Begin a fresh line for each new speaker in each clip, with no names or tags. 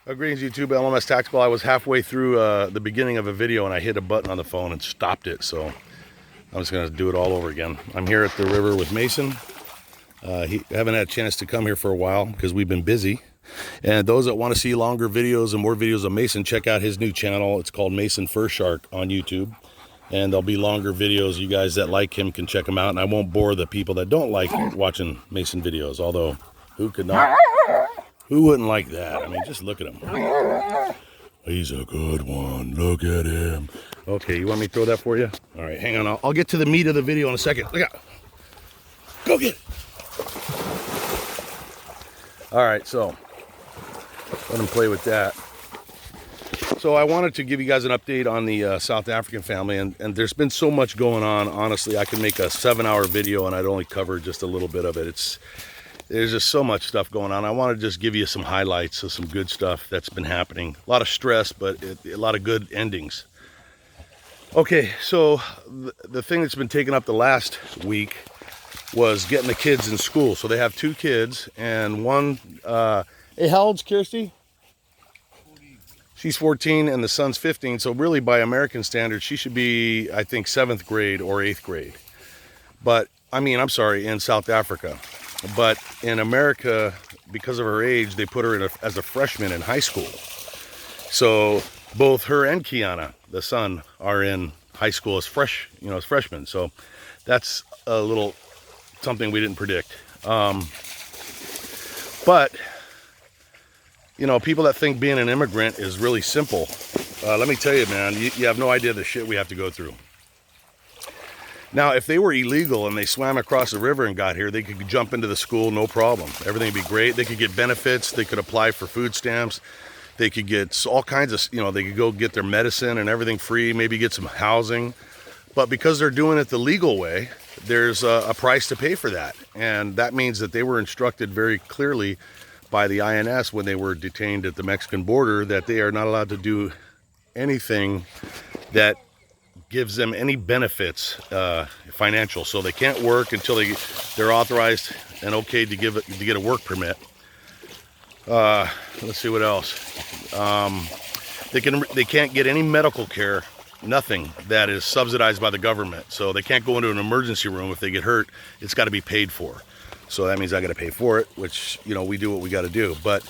Greetings YouTube, LMS Tactical. I was halfway through the beginning of a video and I hit a button on the phone and stopped it, so I'm just going to do it all over again. I'm here at the river with Mason. Haven't had a chance to come here for a while because we've been busy. And those that want to see longer videos and more videos of Mason, check out his new channel. It's called Mason Fur Shark on YouTube. And there'll be longer videos. You guys that like him can check him out. And I won't bore the people that don't like watching Mason videos, although who could not? Who wouldn't like that? I mean, just look at him. He's a good one. Look at him. Okay, you want me to throw that for you? All right, hang on. I'll get to the meat of the video in a second. Look out. Go get it. All right, so let him play with that. So I wanted to give you guys an update on the South African family, and there's been so much going on. Honestly, I could make a 7-hour video and I'd only cover just a little bit of it. There's just so much stuff going on. I want to just give you some highlights of some good stuff that's been happening. A lot of stress, but a lot of good endings. Okay, so the thing that's been taking up the last week was getting the kids in school. So they have 2 kids, and one, hey, how old's Kirsty? 14. She's 14 and the son's 15. So really by American standards, she should be, I think, 7th grade or 8th grade. But, I mean, I'm sorry, in South Africa. But in America, because of her age, they put her as a freshman in high school. So both her and Kiana, the son, are in high school as freshmen. So that's a little something we didn't predict. But, you know, people that think being an immigrant is really simple, let me tell you, man, you have no idea the shit we have to go through. Now, if they were illegal and they swam across the river and got here, they could jump into the school, no problem. Everything would be great. They could get benefits. They could apply for food stamps. They could get all kinds of, they could go get their medicine and everything free, maybe get some housing. But because they're doing it the legal way, there's a price to pay for that. And that means that they were instructed very clearly by the INS when they were detained at the Mexican border that they are not allowed to do anything that gives them any benefits, financial. So they can't work until they're authorized and okay to get a work permit. Let's see what else. They can't get any medical care, nothing that is subsidized by the government. So they can't go into an emergency room if they get hurt. It's got to be paid for. So that means I got to pay for it, which, we do what we got to do. But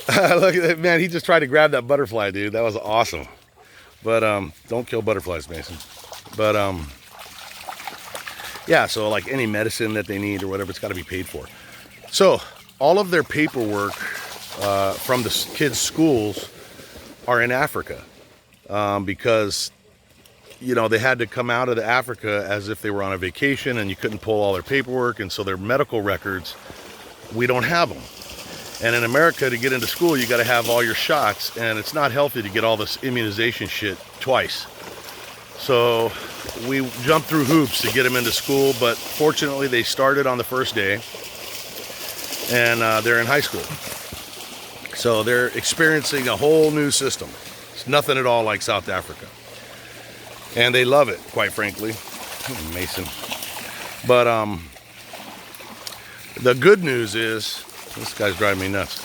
look at that, man. He just tried to grab that butterfly, dude. That was awesome. But don't kill butterflies, Mason. But yeah, so like any medicine that they need or whatever, it's got to be paid for. So all of their paperwork from the kids' schools are in Africa, because they had to come out of Africa as if they were on a vacation, and you couldn't pull all their paperwork, and so their medical records, we don't have them. And in America, to get into school, you got to have all your shots, and it's not healthy to get all this immunization shit twice. So we jumped through hoops to get them into school, but fortunately they started on the first day, and they're in high school. So they're experiencing a whole new system. It's nothing at all like South Africa. And they love it, quite frankly. Mason. But the good news is, this guy's driving me nuts.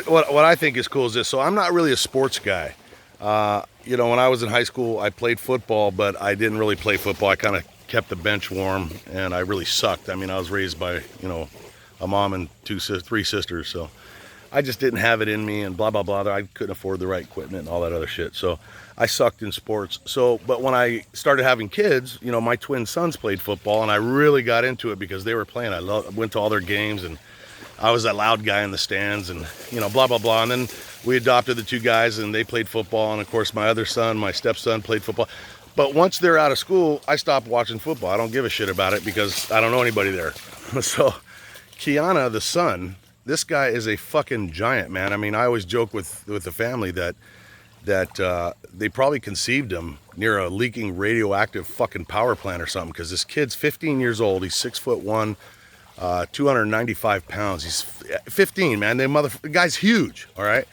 What I think is cool is this. So I'm not really a sports guy. When I was in high school, I played football, but I didn't really play football. I kind of kept the bench warm, and I really sucked. I mean, I was raised by, a mom and 3 sisters, so I just didn't have it in me, and blah, blah, blah. I couldn't afford the right equipment and all that other shit. So I sucked in sports. But when I started having kids, my twin sons played football, and I really got into it because they were playing. I went to all their games, and I was that loud guy in the stands, and blah, blah, blah. And then we adopted the 2 guys, and they played football. And of course, my other son, my stepson, played football. But once they're out of school, I stopped watching football. I don't give a shit about it because I don't know anybody there. So Kiana, the son, this guy is a fucking giant, man. I mean, I always joke with the family that they probably conceived him near a leaking radioactive fucking power plant or something, because this kid's 15 years old. He's 6'1", 295 pounds. He's 15, man. The guy's huge, all right?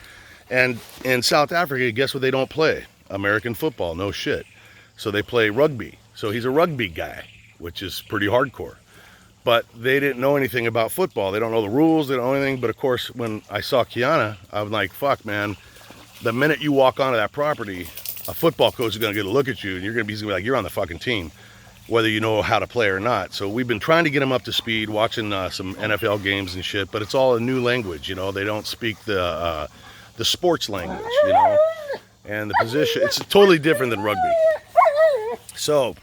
And in South Africa, guess what they don't play? American football, no shit. So they play rugby. So he's a rugby guy, which is pretty hardcore. but they didn't know anything about football. They don't know the rules. They don't know anything. But of course, when I saw Kiana, I was like, fuck, man. The minute you walk onto that property, a football coach is going to get a look at you, and you're going to be like, you're on the fucking team, whether you know how to play or not. So we've been trying to get him up to speed, watching some NFL games and shit, but it's all a new language, you know. They don't speak the sports language, you know. And the position, it's totally different than rugby. So,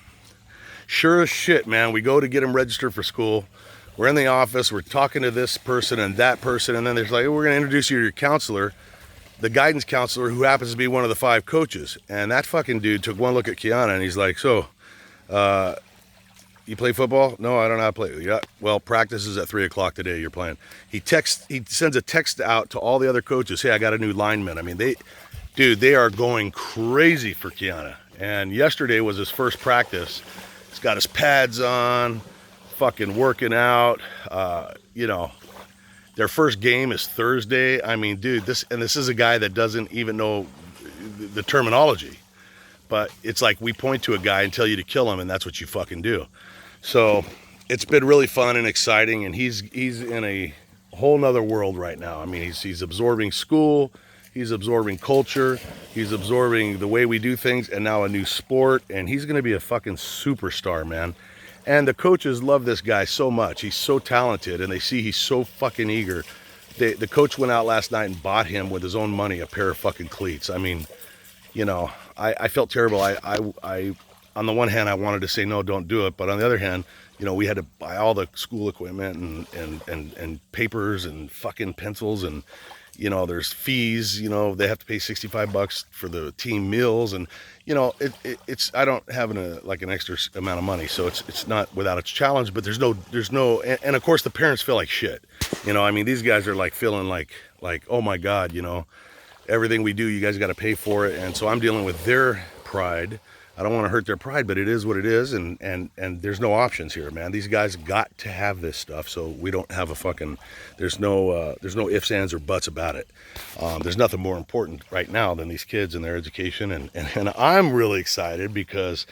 sure as shit, man, we go to get him registered for school. We're in the office, we're talking to this person and that person, and then there's like, oh, we're going to introduce you to your counselor, the guidance counselor, who happens to be one of the 5 coaches. And that fucking dude took one look at Kiana and he's like, so, you play football? No, I don't know how to play. Yeah, well, practice is at 3 o'clock today, you're playing. He sends a text out to all the other coaches, hey, I got a new lineman. I mean, they are going crazy for Kiana. And yesterday was his first practice. He's got his pads on, fucking working out. You know, their first game is Thursday. I mean, dude, this is a guy that doesn't even know the terminology. But it's like we point to a guy and tell you to kill him, and that's what you fucking do. So it's been really fun and exciting, and he's in a whole nother world right now. I mean, he's absorbing school, he's absorbing culture, he's absorbing the way we do things, and now a new sport, and he's going to be a fucking superstar, man. And the coaches love this guy so much. He's so talented, and they see he's so fucking eager. The coach went out last night and bought him with his own money a pair of fucking cleats. I mean, you know, I felt terrible. I on the one hand, I wanted to say, no, don't do it. But on the other hand, you know, we had to buy all the school equipment and papers and fucking pencils, and, you know, there's fees, you know, they have to pay $65 for the team meals. And, you know, it's, I don't have an extra amount of money. So it's not without its challenge, but there's no, and of course the parents feel like shit. You know, I mean, these guys are like feeling like, oh my God, you know, everything we do, you guys got to pay for it. And so I'm dealing with their pride. I don't want to hurt their pride, but it is what it is, and there's no options here, man. These guys got to have this stuff, so we don't have a fucking, there's no ifs, ands, or buts about it. There's nothing more important right now than these kids and their education, and I'm really excited because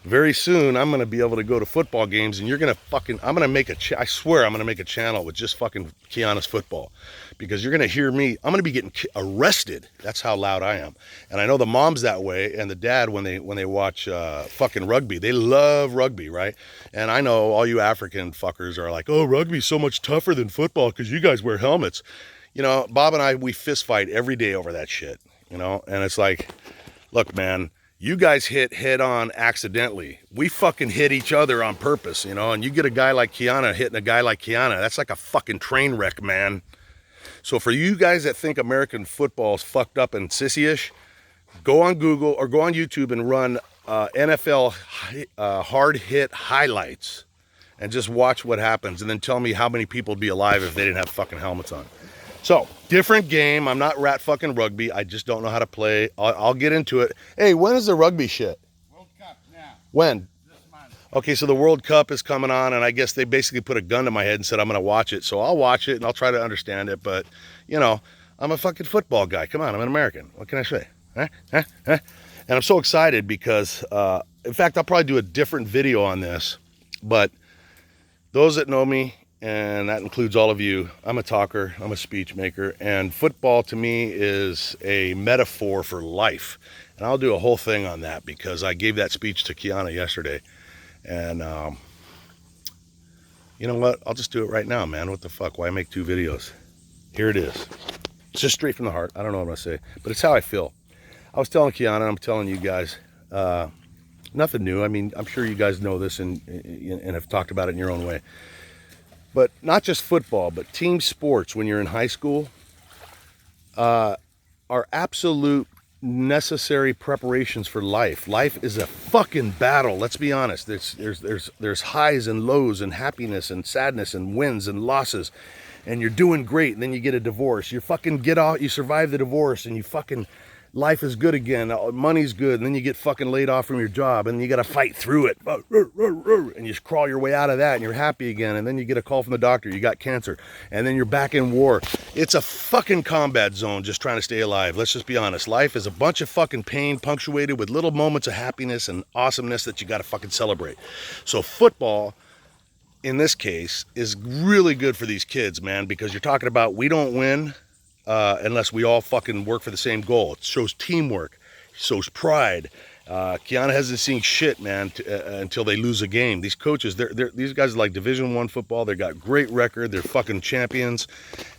very soon I'm going to be able to go to football games, and you're going to fucking, I'm going to make I swear I'm going to make a channel with just fucking Kiana's football, because you're going to hear me, I'm going to be getting arrested. That's how loud I am. And I know the mom's that way, and the dad, when they watch fucking rugby, they love rugby, right? And I know all you African fuckers are like, oh, rugby's so much tougher than football because you guys wear helmets. You know, Bob and I, we fist fight every day over that shit, you know? And it's like, look, man, you guys hit head on accidentally. We fucking hit each other on purpose, you know? And you get a guy like Kiana hitting a guy like Kiana, that's like a fucking train wreck, man. So for you guys that think American football is fucked up and sissy-ish, go on Google or go on YouTube and run NFL hard hit highlights and just watch what happens, and then tell me how many people would be alive if they didn't have fucking helmets on. So, different game. I'm not rat fucking rugby. I just don't know how to play. I'll get into it. Hey, when is the rugby shit?
World Cup now.
When?
This month.
Okay, so the World Cup is coming on, and I guess they basically put a gun to my head and said I'm going to watch it. So I'll watch it, and I'll try to understand it. But, you know, I'm a fucking football guy. Come on, I'm an American. What can I say? And I'm so excited because, in fact, I'll probably do a different video on this. But those that know me, and that includes all of you, I'm a talker, I'm a speech maker, and football to me is a metaphor for life. And I'll do a whole thing on that because I gave that speech to Kiana yesterday. And you know what? I'll just do it right now, man. What the fuck? Why make 2 videos? Here it is. It's just straight from the heart. I don't know what I'm going to say, but it's how I feel. I was telling Kiana, I'm telling you guys, nothing new. I mean, I'm sure you guys know this and have talked about it in your own way. But not just football, but team sports when you're in high school are absolute necessary preparations for life. Life is a fucking battle. Let's be honest. There's highs and lows and happiness and sadness and wins and losses. And you're doing great, and then you get a divorce. You fucking get out, you survive the divorce, and you fucking, life is good again, money's good, and then you get fucking laid off from your job, and you got to fight through it, and you crawl your way out of that, and you're happy again, and then you get a call from the doctor, you got cancer, and then you're back in war. It's a fucking combat zone just trying to stay alive. Let's just be honest. Life is a bunch of fucking pain punctuated with little moments of happiness and awesomeness that you got to fucking celebrate. So football in this case is really good for these kids, man, because you're talking about we don't win unless we all fucking work for the same goal. It shows teamwork, shows pride. Kiana hasn't seen shit, man, until they lose a game. These coaches, these guys are like Division I football. They got great record. They're fucking champions.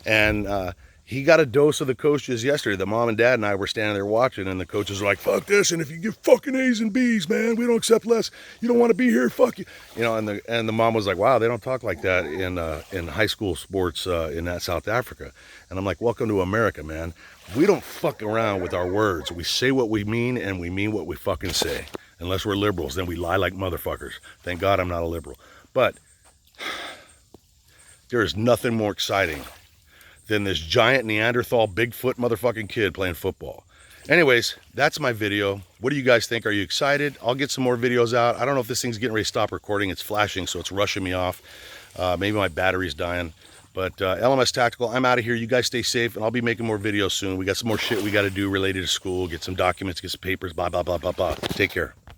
And he got a dose of the coaches yesterday. The mom and dad and I were standing there watching, and the coaches were like, fuck this, and if you give fucking A's and B's, man, we don't accept less. You don't want to be here, fuck you. You know, and the mom was like, wow, they don't talk like that in high school sports in South Africa. And I'm like, welcome to America, man. We don't fuck around with our words. We say what we mean, and we mean what we fucking say. Unless we're liberals, then we lie like motherfuckers. Thank God I'm not a liberal. But there is nothing more exciting than this giant Neanderthal Bigfoot motherfucking kid playing football. Anyways, that's my video. What do you guys think? Are you excited? I'll get some more videos out. I don't know if this thing's getting ready to stop recording. It's flashing, so it's rushing me off. Maybe my battery's dying. But LMS Tactical, I'm out of here. You guys stay safe, and I'll be making more videos soon. We got some more shit we got to do related to school, get some documents, get some papers, blah, blah, blah, blah, blah. Take care.